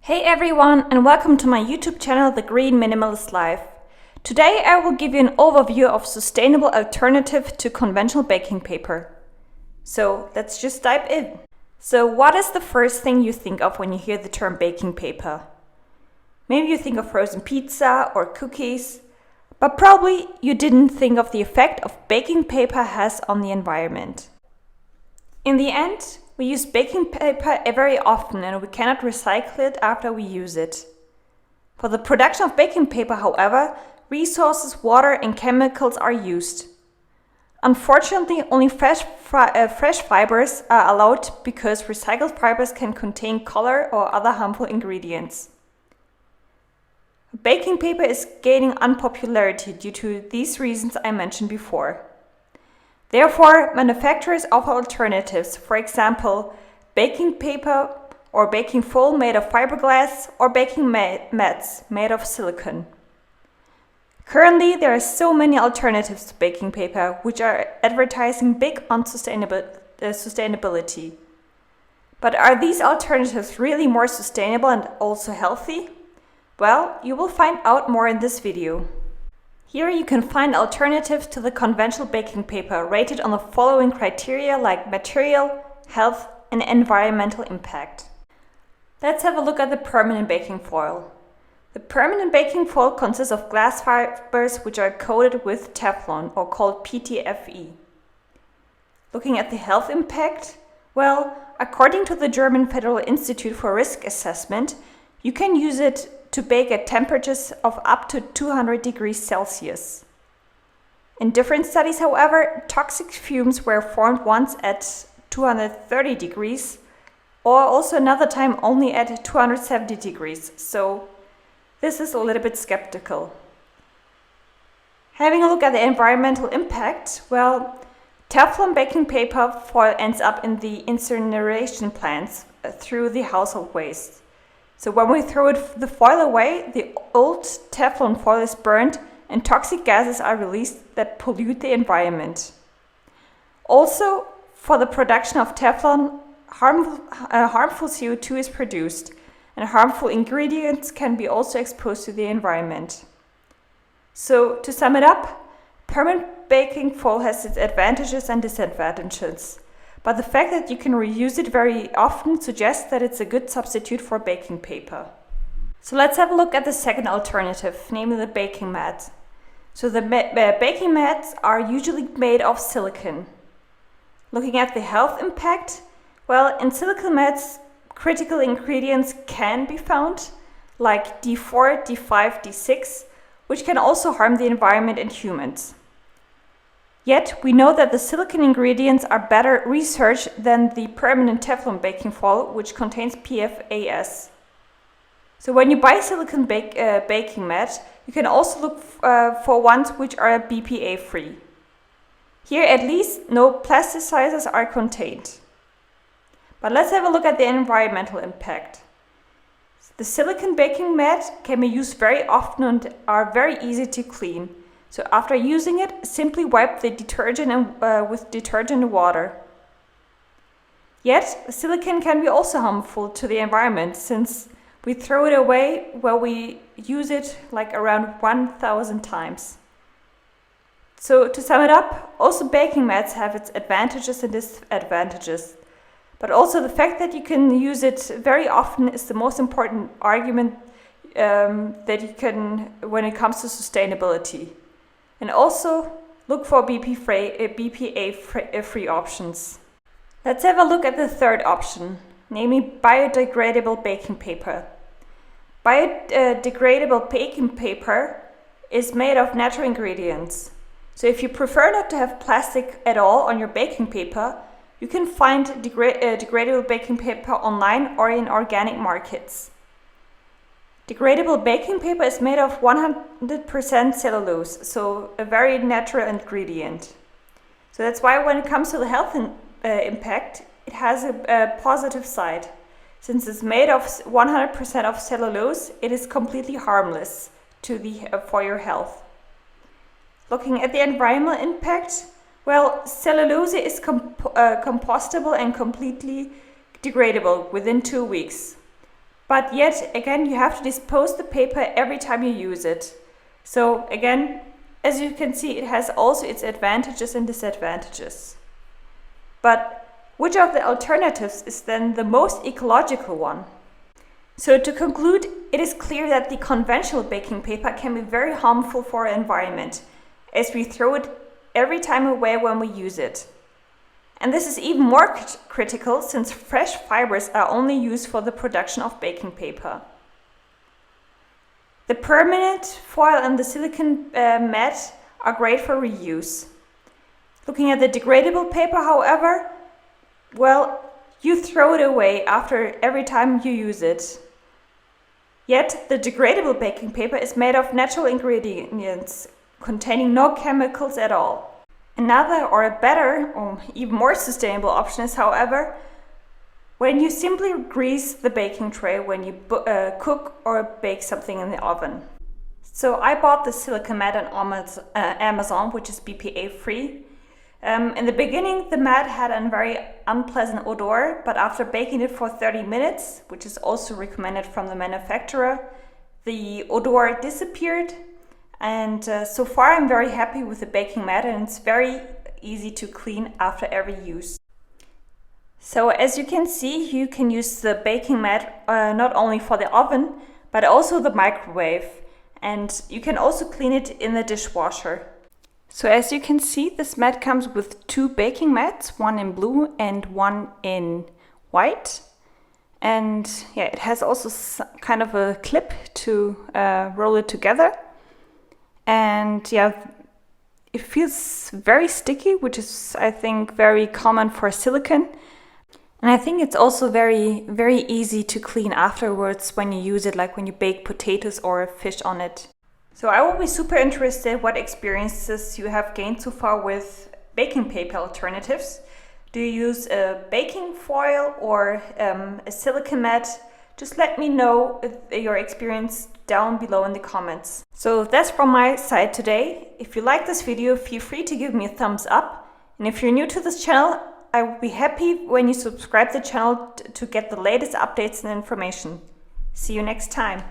Hey everyone, and welcome to my YouTube channel, The Green Minimalist Life. Today I will give you an overview of sustainable alternative to conventional baking paper. So let's just dive in. So what is the first thing you think of when you hear the term baking paper? Maybe you think of frozen pizza or cookies, but probably you didn't think of the effect of baking paper has on the environment. In the end, we use baking paper very often and we cannot recycle it after we use it. For the production of baking paper, however, resources, water and chemicals are used. Unfortunately, only fresh fibers are allowed because recycled fibers can contain color or other harmful ingredients. Baking paper is gaining unpopularity due to these reasons I mentioned before. Therefore, manufacturers offer alternatives, for example, baking paper or baking foil made of fiberglass or baking mats made of silicone. Currently, there are so many alternatives to baking paper which are advertising big on sustainability. But are these alternatives really more sustainable and also healthy? Well, you will find out more in this video. Here you can find alternatives to the conventional baking paper rated on the following criteria like material, health, and environmental impact. Let's have a look at the permanent baking foil. The permanent baking foil consists of glass fibers which are coated with Teflon or called PTFE. Looking at the health impact, well, according to the German Federal Institute for Risk Assessment, you can use it to bake at temperatures of up to 200 degrees Celsius. In different studies, however, toxic fumes were formed once at 230 degrees or also another time only at 270 degrees, so this is a little bit skeptical. Having a look at the environmental impact, well, Teflon baking paper foil ends up in the incineration plants through the household waste. So when we throw the foil away, the old Teflon foil is burned and toxic gases are released that pollute the environment. Also, for the production of Teflon, harmful CO2 is produced and harmful ingredients can be also exposed to the environment. So to sum it up, permanent baking foil has its advantages and disadvantages. But the fact that you can reuse it very often suggests that it's a good substitute for baking paper. So let's have a look at the second alternative, namely the baking mat. So the baking mats are usually made of silicone. Looking at the health impact, well, in silicone mats, critical ingredients can be found, like D4, D5, D6, which can also harm the environment and humans. Yet, we know that the silicone ingredients are better researched than the permanent Teflon baking foil, which contains PFAS. So when you buy silicone baking mat, you can also look for ones which are BPA-free. Here at least, no plasticizers are contained. But let's have a look at the environmental impact. The silicone baking mat can be used very often and are very easy to clean. So after using it, simply wipe the detergent with detergent and water. Yet, silicone can be also harmful to the environment since we throw it away while we use it like around 1,000 times. So to sum it up, also baking mats have its advantages and disadvantages. But also the fact that you can use it very often is the most important argument that you can when it comes to sustainability. And also look for BPA-free options. Let's have a look at the third option, namely biodegradable baking paper. Biodegradable baking paper is made of natural ingredients. So if you prefer not to have plastic at all on your baking paper, you can find degradable baking paper online or in organic markets. Degradable baking paper is made of 100% cellulose, so a very natural ingredient. So that's why when it comes to the health impact, it has a positive side. Since it's made of 100% of cellulose, it is completely harmless for your health. Looking at the environmental impact, well, cellulose is compostable and completely degradable within 2 weeks. But yet again, you have to dispose the paper every time you use it. So again, as you can see, it has also its advantages and disadvantages. But which of the alternatives is then the most ecological one? So to conclude, it is clear that the conventional baking paper can be very harmful for our environment, as we throw it every time away when we use it. And this is even more critical since fresh fibers are only used for the production of baking paper. The permanent foil and the silicone mat are great for reuse. Looking at the degradable paper, however, well, you throw it away after every time you use it. Yet the degradable baking paper is made of natural ingredients containing no chemicals at all. Another or a better or even more sustainable option is, however, when you simply grease the baking tray when you cook or bake something in the oven. So I bought the silicone mat on Amazon, which is BPA free. In the beginning, the mat had a very unpleasant odor, but after baking it for 30 minutes, which is also recommended from the manufacturer, the odor disappeared. And so far I'm very happy with the baking mat, and it's very easy to clean after every use. So as you can see, you can use the baking mat not only for the oven, but also the microwave. And you can also clean it in the dishwasher. So as you can see, this mat comes with 2 baking mats, one in blue and one in white. And yeah, it has also kind of a clip to roll it together. And yeah, it feels very sticky, which is, I think, very common for silicone. And I think it's also very, very easy to clean afterwards when you use it, like when you bake potatoes or fish on it. So I will be super interested what experiences you have gained so far with baking paper alternatives. Do you use a baking foil or a silicone mat? Just let me know your experience down below in the comments. So that's from my side today. If you like this video, feel free to give me a thumbs up. And if you're new to this channel, I will be happy when you subscribe to the channel to get the latest updates and information. See you next time.